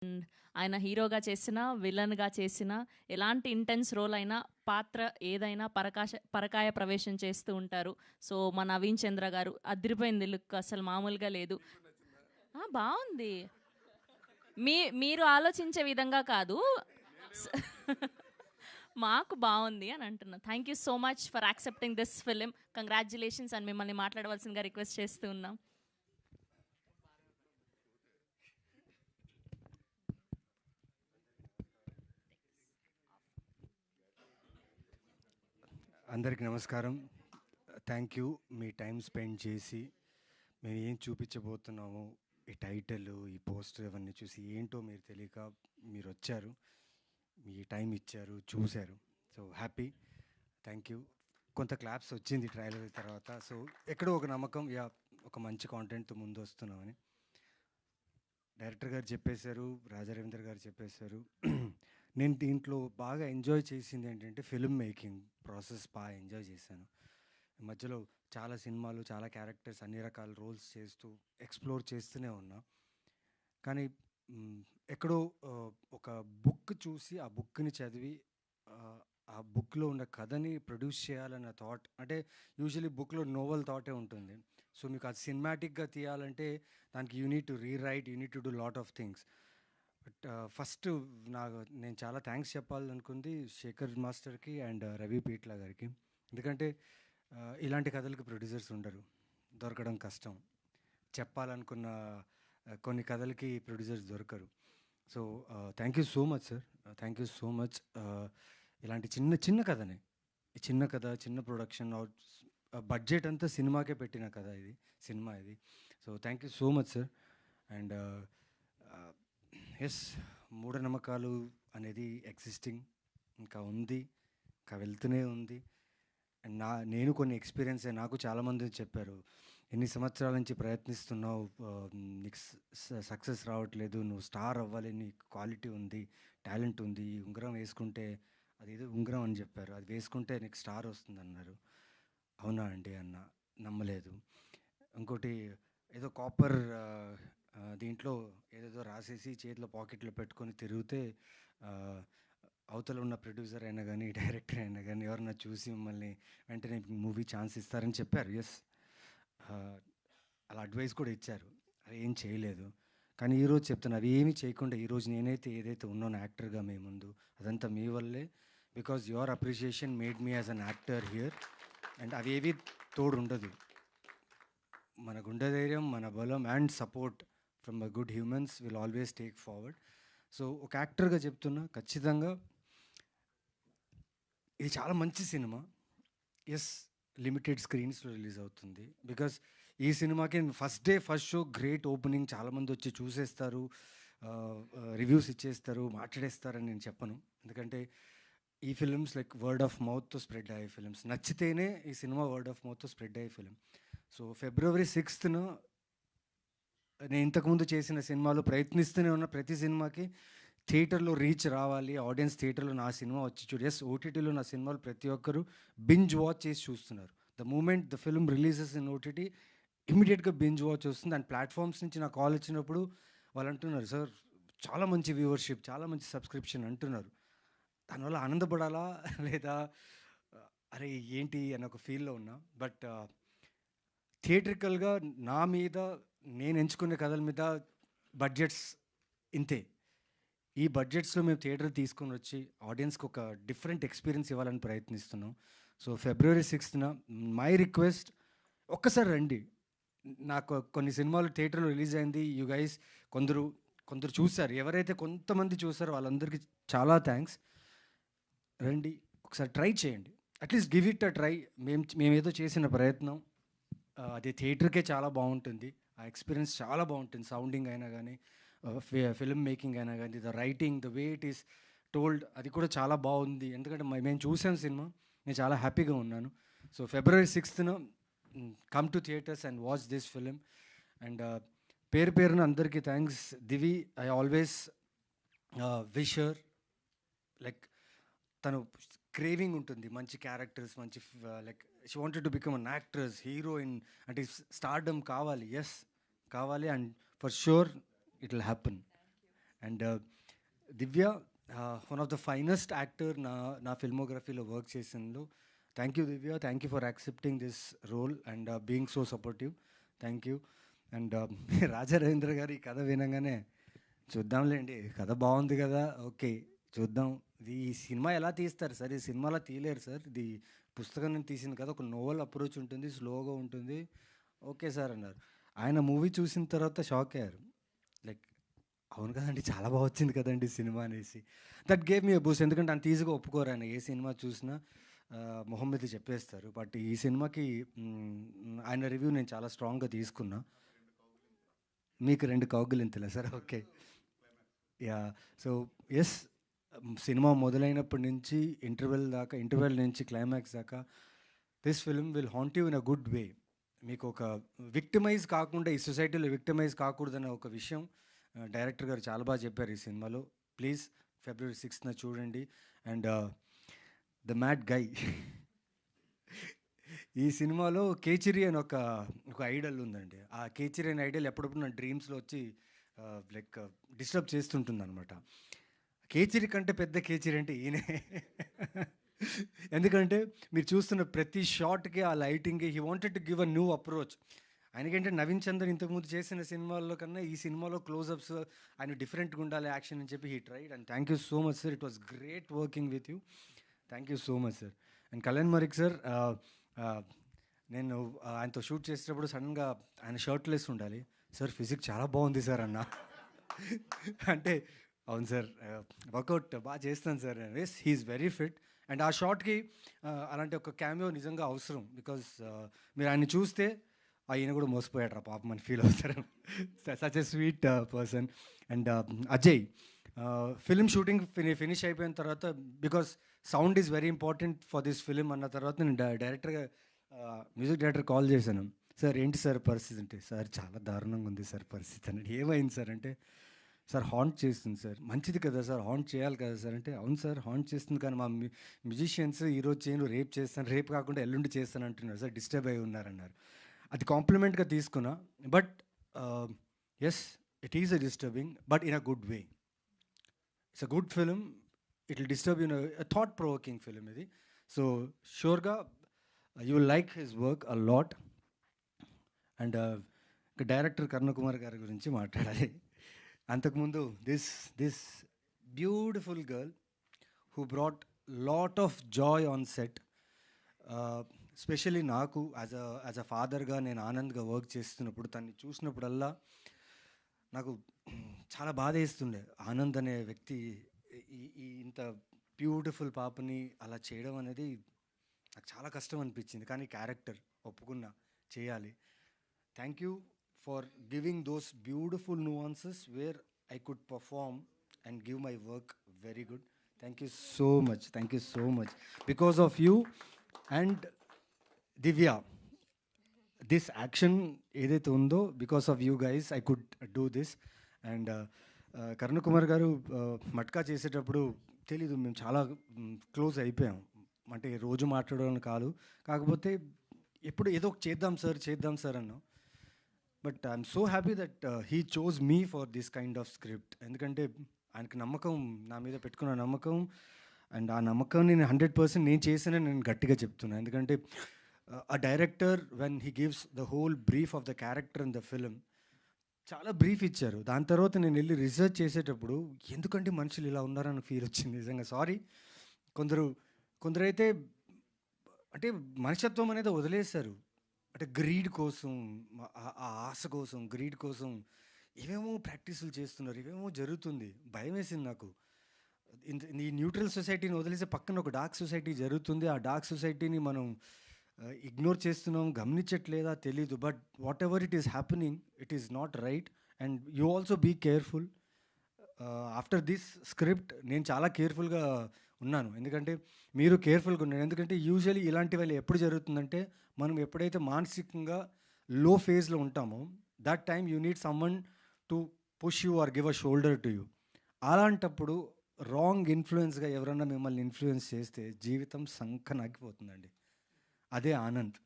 ఆయన హీరోగా చేసినా, విలన్‌గా చేసినా, ఎలాంటి ఇంటెన్స్ రోల్ అయినా, పాత్ర ఏదైనా పరకాయ ప్రవేశం చేస్తూ ఉంటారు. సో, మా నవీన్ చంద్ర గారు అదిరిపోయింది లుక్ అసలు మామూలుగా లేదు. బావుంది. మీరు ఆలోచించే విధంగా కాదు. స్ మాకు బావుంది అని అంటున్నా. Thank you so much for accepting this film. Congratulations అని మిమ్మల్ని మాట్లాడవలసిందిగా రిక్వెస్ట్ చేస్తూ ఉన్నాం. అందరికి నమస్కారం. Thank you me time spend చేసి మేము ఏం చూపించబోతున్నాము, ఈ టైటిల్, ఈ పోస్టర్ ఇవన్నీ చూసి ఏంటో మీరు తెలియక మీరు వచ్చారు, మీ టైం ఇచ్చారు, చూశారు. So happy, thank you. కొంత క్లాప్స్ వచ్చింది ట్రైలర్ తర్వాత. సో ఎక్కడో ఒక నమ్మకం, ఒక మంచి కాంటెంట్తో ముందు వస్తున్నామని. డైరెక్టర్ గారు చెప్పేశారు, రాజా రవీంద్ర గారు చెప్పేశారు. నేను దీంట్లో బాగా ఎంజాయ్ చేసింది ఏంటంటే ఫిల్మ్ మేకింగ్ ప్రాసెస్ బాగా ఎంజాయ్ చేశాను. మధ్యలో చాలా సినిమాలు, చాలా క్యారెక్టర్స్, అన్ని రకాల రోల్స్ చేస్తూ ఎక్స్ప్లోర్ చేస్తూనే ఉన్నా. కానీ ఎక్కడో ఒక బుక్ చూసి ఆ బుక్ని చదివి ఆ బుక్లో ఉన్న కథని ప్రొడ్యూస్ చేయాలన్న థాట్, అంటే యూజువలీ బుక్లో నోవెల్ థాటే ఉంటుంది. సో మీకు అది సినిమాటిక్గా తీయాలంటే దానికి you need to rewrite, you need to do lot of things. But first నేను చాలా థ్యాంక్స్ చెప్పాలనుకుంది శేఖర్ మాస్టర్కి అండ్ రవి పీట్ల గారికి. ఎందుకంటే ఇలాంటి కథలకు ప్రొడ్యూసర్స్ ఉండరు, దొరకడం కష్టం. చెప్పాలనుకున్న కొన్ని కథలకి ప్రొడ్యూసర్స్ దొరకరు. So thank you so much sir, thank you so much. ఇలాంటి చిన్న చిన్న కథనే, చిన్న కథ, చిన్న ప్రొడక్షన్, బడ్జెట్ అంతా సినిమాకే పెట్టిన కథ ఇది, సినిమా ఇది. So thank you so much sir. And yes, మూఢనమ్మకాలు అనేది ఎగ్జిస్టింగ్ ఇంకా ఉంది, ఇంకా వెళ్తూనే ఉంది. అండ్ నేను కొన్ని ఎక్స్పీరియన్స్ నాకు చాలామంది చెప్పారు, ఎన్ని సంవత్సరాల నుంచి ప్రయత్నిస్తున్నావు, నీకు సక్సెస్ రావట్లేదు, నువ్వు స్టార్ అవ్వాలి, నీకు క్వాలిటీ ఉంది, టాలెంట్ ఉంది, ఈ ఉంగరం వేసుకుంటే, అది ఏదో ఉంగరం అని చెప్పారు, అది వేసుకుంటే నీకు స్టార్ వస్తుంది అన్నారు. అవునా అండి అన్న, నమ్మలేదు. ఇంకోటి ఏదో కాపర్ దీంట్లో ఏదేదో రాసేసి చేతిలో పాకెట్లో పెట్టుకొని తిరిగితే అవతల ఉన్న ప్రొడ్యూసర్ అయినా కానీ, డైరెక్టర్ అయినా కానీ ఎవరన్నా చూసి మిమ్మల్ని వెంటనే మూవీ ఛాన్స్ ఇస్తారని చెప్పారు. ఎస్, అలా అడ్వైస్ కూడా ఇచ్చారు, అవి ఏం చేయలేదు. కానీ ఈరోజు చెప్తాను, అవి ఏమీ చేయకుండా ఈరోజు నేనైతే ఏదైతే ఉన్నానో యాక్టర్గా మీ ముందు, అదంతా మీ వల్లే. Because your appreciation made me as an actor here. And అవి ఏవి తోడు ఉండదు, మన గుండె ధైర్యం, మన బలం and support from a good humans will always take forward. So ఒక యాక్టర్గా చెప్తున్నా, ఖచ్చితంగా ఇది చాలా మంచి సినిమా. ఎస్, లిమిటెడ్ స్క్రీన్స్లో రిలీజ్ అవుతుంది. బికాస్ ఈ సినిమాకి first day first show great opening, చాలామంది వచ్చి చూసేస్తారు, రివ్యూస్ ఇచ్చేస్తారు, మాట్లాడేస్తారని నేను చెప్పను. ఎందుకంటే ఈ ఫిల్మ్స్ లైక్ వర్డ్ ఆఫ్ మౌత్తో స్ప్రెడ్ అయ్యే ఫిల్మ్స్, నచ్చితేనే ఈ సినిమా వర్డ్ ఆఫ్ మౌత్తో స్ప్రెడ్ అయ్యే ఫిల్మ్. సో February 6th నేను ఇంతకుముందు చేసిన సినిమాలు ప్రయత్నిస్తూనే ఉన్న ప్రతి సినిమాకి థియేటర్లో రీచ్ రావాలి, ఆడియన్స్ థియేటర్లో నా సినిమా వచ్చి చూడు. ఎస్, ఓటీటీలో నా సినిమాలు ప్రతి ఒక్కరు బింజ్ వాచ్ చేసి చూస్తున్నారు. The moment the film releases in OTT, ఇమీడియట్గా బింజ్ వాచ్ వస్తుంది. అండ్ ప్లాట్ఫామ్స్ నుంచి నాకు కాల్ వచ్చినప్పుడు వాళ్ళు అంటున్నారు, సార్ చాలా మంచి వ్యూవర్షిప్, చాలా మంచి సబ్స్క్రిప్షన్ అంటున్నారు. దానివల్ల ఆనందపడాలా లేదా అరే ఏంటి అని ఒక ఫీల్లో ఉన్నా. బట్ థియేట్రికల్గా నా మీద, నేను ఎంచుకునే కథల మీద బడ్జెట్స్ ఇంతే. ఈ బడ్జెట్స్లో మేము థియేటర్ తీసుకొని వచ్చి ఆడియన్స్కి ఒక డిఫరెంట్ ఎక్స్పీరియన్స్ ఇవ్వాలని ప్రయత్నిస్తున్నాం. So February 6th my request, ఒక్కసారి రండి. నాకు కొన్ని సినిమాలు థియేటర్లో రిలీజ్ అయింది, యూ గైస్ కొందరు చూశారు, ఎవరైతే కొంతమంది చూసారో వాళ్ళందరికీ చాలా థ్యాంక్స్. రండి, ఒకసారి ట్రై చేయండి, at least give it a try. మేమేదో చేసిన ప్రయత్నం అది థియేటర్కే చాలా బాగుంటుంది, ఆ ఎక్స్పీరియన్స్ చాలా బాగుంటుంది. సౌండింగ్ అయినా కానీ, ఫిల్మ్ మేకింగ్ అయినా కానీ, the writing, the way it is told, అది కూడా చాలా బాగుంది. ఎందుకంటే మేము చూసాను సినిమా, నేను చాలా హ్యాపీగా ఉన్నాను. So February 6th come to theatres and watch this film. And పేరున అందరికీ thanks. Divi, I always wish her, like తను క్రేవింగ్ ఉంటుంది మంచి క్యారెక్టర్స్, మంచి like she wanted to become an actress, heroine, అంటే స్టార్డమ్ కావాలి. ఎస్, కావాలి. And for sure it will happen. And Divya one of the finest actor నా ఫిల్మోగ్రఫీలో వర్క్ చేసిందో. Thank you Divya, thank you for accepting this role and being so supportive. Thank you. And Raja Ravindra garu ఈ కథ వినగానే చూద్దాంలేండి, కథ బాగుంది కదా, ఓకే చూద్దాం, ఈ సినిమా ఎలా తీస్తారు సార్, ఈ సినిమాలో తీయలేరు సార్, ఇది పుస్తకం నుంచి తీసింది కదా, ఒక నోవెల్ అప్రోచ్ ఉంటుంది, స్లోగా ఉంటుంది, ఓకే సార్ అన్నారు. ఆయన మూవీ చూసిన తర్వాత షాక్ అయ్యారు, లైక్ అవును కదండి చాలా బాగా వచ్చింది కదండి సినిమా అనేసి. That gave me Boost. ఎందుకంటే అంత ఈజీగా ఒప్పుకోరు ఆయన, ఏ సినిమా చూసినా మొహం మీద చెప్పేస్తారు. బట్ ఈ సినిమాకి ఆయన రివ్యూ నేను చాలా స్ట్రాంగ్గా తీసుకున్నా. మీకు 2 కౌగులింతలా sir? Okay, yeah. So yes, cinema మొదలైనప్పటి నుంచి ఇంటర్వెల్ నుంచి క్లైమాక్స్ దాకా this film will haunt you in a good way. మీకు ఒక విక్టిమైజ్ కాకుండా, ఈ సొసైటీలో విక్టిమైజ్ కాకూడదన్న ఒక విషయం డైరెక్టర్ గారు చాలా బాగా చెప్పారు ఈ సినిమాలో. ప్లీజ్ February 6th చూడండి. అండ్ ద మ్యాడ్ గై, ఈ సినిమాలో కేచిరి అని ఒక ఐడల్ ఉందండి. ఆ కేచిరి అనే ఐడల్ ఎప్పుడప్పుడు నా డ్రీమ్స్లో వచ్చి లైక్ డిస్టర్బ్ చేస్తుంటుంది అనమాట. కేచిరి కంటే పెద్ద కేచిరి అంటే ఈయనే. ఎందుకంటే మీరు చూస్తున్న ప్రతి షాట్కి ఆ lighting, he wanted to give a new approach. ఆయనకంటే నవీన్ చందర్ ఇంతకుముందు చేసిన సినిమాల్లో కన్నా ఈ సినిమాలో క్లోజప్స్ ఆయన డిఫరెంట్గా ఉండాలి యాక్షన్ అని చెప్పి he tried. And thank you so much sir, it was great working with you. Thank you so much sir. And Kalyan Malik sir, నేను ఆయనతో షూట్ చేసేటప్పుడు సడన్గా ఆయన షర్ట్లెస్ ఉండాలి, సార్ ఫిజిక్ చాలా బాగుంది సార్ అన్న. అంటే అవును సార్, వర్కౌట్ బాగా చేస్తాను sir. Yes, he's very fit. And ఆ షాట్కి అలాంటి ఒక క్యామియో నిజంగా అవసరం. బికాజ్ మీరు ఆయన చూస్తే ఆయన కూడా మోసపోయాడు పాపం అని ఫీల్ అవుతారు. Such a sweet person. And Ajay, film shooting finish అయిపోయిన తర్వాత, because sound is very important for this film అన్న తర్వాత నేను డైరెక్టర్గా మ్యూజిక్ డైరెక్టర్ కాల్ చేశాను. సార్ ఏంటి సార్ పరిస్థితి అంటే, సార్ చాలా దారుణంగా ఉంది సార్ పరిస్థితి అన్నాడు. ఏమైంది సార్ అంటే, సార్ హాంట్ చేస్తుంది సార్. మంచిది కదా సార్, హాంట్ చేయాలి కదా సార్ అంటే, అవును సార్ హాంట్ చేస్తుంది, కానీ మా మ్యూజిషియన్స్ ఈరోజు చేయను రేపు చేస్తాను, రేపు కాకుండా ఎల్లుండి చేస్తాను అంటున్నారు సార్, డిస్టర్బ్ అయి ఉన్నారన్నారు. అది కాంప్లిమెంట్గా తీసుకున్నా. But yes, it is a disturbing, but in a good way. It's a good film, it will disturb you, thought provoking film ఇది. సో షూర్గా you will like his work a lot. And director Karuna Kumar గారి గురించి మాట్లాడాలి. అంతకుముందు this beautiful girl who brought lot of joy on set. Specially నాకు as a ఫాదర్గా నేను ఆనంద్గా వర్క్ చేస్తున్నప్పుడు తన్ని చూసినప్పుడల్లా నాకు చాలా బాధ వేస్తుండే. ఆనంద్ అనే వ్యక్తి ఈ ఇంత బ్యూటిఫుల్ పాపని అలా చేయడం అనేది నాకు చాలా కష్టం అనిపించింది. కానీ క్యారెక్టర్ ఒప్పుకున్నా, చేయాలి. Thank you for giving those beautiful nuances where I could perform and give my work very good. Thank you so much, thank you so much. Because of you and Divya, this action ఏదైతే ఉందో, because of you guys I could do this. And Karunakumar గారు మట్కా చేసేటప్పుడు తెలీదు, మేము చాలా close అయిపోయాం. అంటే రోజు మాట్లాడడం కాదు, కాకపోతే ఎప్పుడు ఏదో చేద్దాం సార్ అన్నాం. But I'm so happy that he chose me for this kind of script. ఎందుకంటే ఆయనకి నమ్మకం, నా మీద పెట్టుకున్న నమ్మకం. అండ్ ఆ నమ్మకం నేను 100% నేను చేసానని నేను గట్టిగా చెప్తున్నాను. ఎందుకంటే a director, when he gives the whole brief of the character in the film, చాలా బ్రీఫ్ ఇచ్చారు. దాని తర్వాత నేను వెళ్ళి రీసెర్చ్ చేసేటప్పుడు ఎందుకంటే మనుషులు ఇలా ఉన్నారని ఫీల్ వచ్చింది నిజంగా. సారీ, కొందరైతే అంటే మనుషత్వం అనేది వదిలేశారు. అంటే గ్రీడ్ కోసం, ఆ ఆశ కోసం, గ్రీడ్ కోసం ఏమేమో ప్రాక్టీసులు చేస్తున్నారు, ఏమేమో జరుగుతుంది. భయం వేసింది నాకు. ఈ న్యూట్రల్ సొసైటీని వదిలేసి పక్కన ఒక డార్క్ సొసైటీ జరుగుతుంది. ఆ డార్క్ సొసైటీని మనం ఇగ్నోర్ చేస్తున్నాం, గమనించట్లేదా తెలీదు. But whatever it is happening, it is not right. And you also be careful. After this script నేను చాలా కేర్ఫుల్గా ఉన్నాను. ఎందుకంటే మీరు కేర్ఫుల్గా ఉన్నారు. ఎందుకంటే యూజువల్లీ ఇలాంటి వాళ్ళు ఎప్పుడు జరుగుతుందంటే, మనం ఎప్పుడైతే మానసికంగా లో ఫేజ్లో ఉంటామో, that time you need someone to push you or give a shoulder to you. అలాంటప్పుడు రాంగ్ ఇన్ఫ్లుయెన్స్గా ఎవరన్నా మిమ్మల్ని ఇన్ఫ్లుయెన్స్ చేస్తే జీవితం సంకనాగిపోతుందండి. అదే ఆనంద్.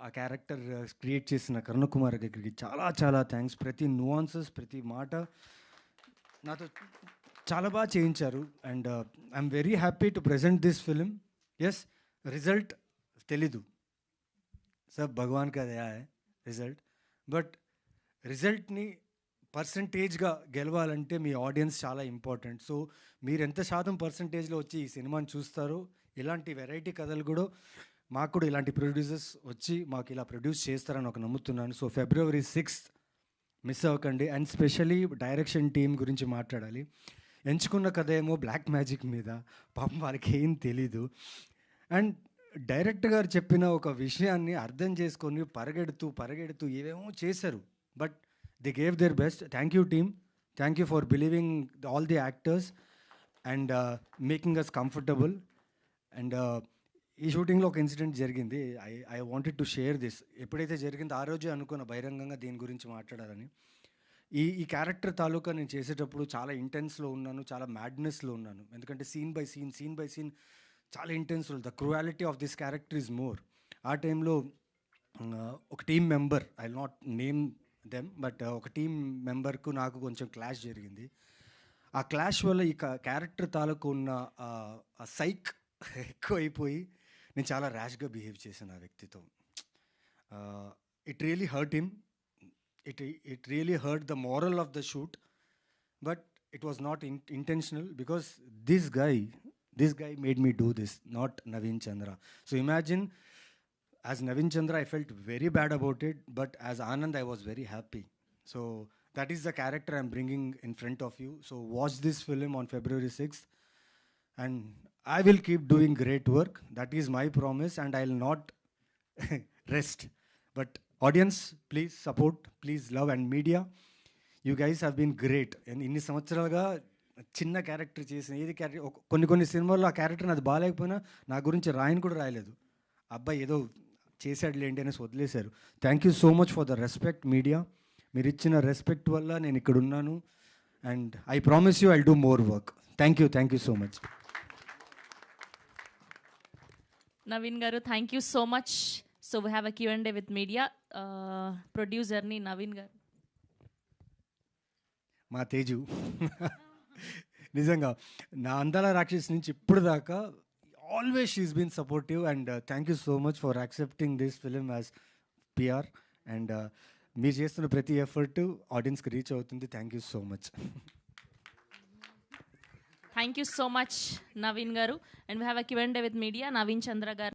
ఆ క్యారెక్టర్ క్రియేట్ చేసిన కరుణకుమార్ గారికి చాలా చాలా థ్యాంక్స్. ప్రతి nuances, ప్రతి మాట నాతో చాలా బాగా చేయించారు. And I'm very happy to present this film. Yes, result తెలీదు, సబ్ భగవాన్ కా దయా హై రిజల్ట్. బట్ రిజల్ట్ని పర్సంటేజ్గా గెలవాలంటే మీ ఆడియన్స్ చాలా ఇంపార్టెంట్. సో మీరు ఎంత శాతం పర్సంటేజ్లో వచ్చి ఈ సినిమాని చూస్తారో, ఇలాంటి వెరైటీ కథలు కూడా మాకు కూడా ఇలాంటి ప్రొడ్యూసర్స్ వచ్చి మాకు ఇలా ప్రొడ్యూస్ చేస్తారని ఒక నమ్ముతున్నాను. సో February 6th మిస్ అవ్వకండి. అండ్ స్పెషలీ డైరెక్షన్ టీమ్ గురించి మాట్లాడాలి. ఎంచుకున్న కథ ఏమో బ్లాక్ మ్యాజిక్ మీద, పాపం వాళ్ళకి ఏం తెలీదు. అండ్ డైరెక్టర్ గారు చెప్పిన ఒక విషయాన్ని అర్థం చేసుకొని పరిగెడుతూ ఏవేమో చేశారు. But they gave their best. Thank you team, thank you for believing all the actors and making us comfortable. And ఈ షూటింగ్లో ఒక ఇన్సిడెంట్ జరిగింది. I wanted to share this. ఎప్పుడైతే జరిగిందో ఆ రోజే అనుకున్న బహిరంగంగా దీని గురించి మాట్లాడాలని. ఈ క్యారెక్టర్ తాలూకా నేను చేసేటప్పుడు చాలా ఇంటెన్స్లో ఉన్నాను, చాలా మ్యాడ్నెస్లో ఉన్నాను. ఎందుకంటే సీన్ బై సీన్ చాలా ఇంటెన్స్లో, the cruelty of this character is more. ఆ టైంలో ఒక team member, I will not name them, but ఒక టీమ్ మెంబర్కు నాకు కొంచెం క్లాష్ జరిగింది. ఆ క్లాష్ వల్ల ఈ క్యారెక్టర్ తాలూకు ఉన్న ఆ సైక్ ఎక్కువ అయిపోయి నేను చాలా ర్యాష్గా బిహేవ్ చేశాను ఆ వ్యక్తితో. It really hurt him, it really hurt the moral of the shoot. But it was not intentional because this guy made me do this, not Naveen Chandra. So imagine, as Naveen Chandra I felt very bad about it, but as Anand I was very happy. So that is the character I'm bringing in front of you. So watch this film on February 6th and I will keep doing great work. That is my promise and I'll not rest. But audience, please support, please love, and media, you guys have been great. And ఇన్ని సంవత్సరాలుగా చిన్న character చేసిన ఏది character, కొన్ని సినిమాల్లో ఆ character అది బాగాలేకపోయినా నా గురించి రాయని కూడా రాయలేదు. అబ్బాయి ఏదో చేశాడులే ఏంటి అనేసి వదిలేశారు. Thank you so much for the respect media. మీరు ఇచ్చిన రెస్పెక్ట్ వల్ల నేను ఇక్కడ ఉన్నాను. And I promise you I'll do more work. Thank you so much. Naveen garu, thank you so much. So we have a Q&A with media. ప్రొడ్యూసర్ని నవీన్ గారు. మా తేజు నిజంగా నా అందాల రాక్షస్ నుంచి ఇప్పుడు దాకా always she's been supportive. And thank you so much for accepting this film as PR. And మీరు చేస్తున్న ప్రతి ఎఫర్ట్ ఆడియన్స్కి రీచ్ అవుతుంది. Thank you so much. Thank you so much Naveen garu. And we have a Q&A with media. Naveen Chandra గారు.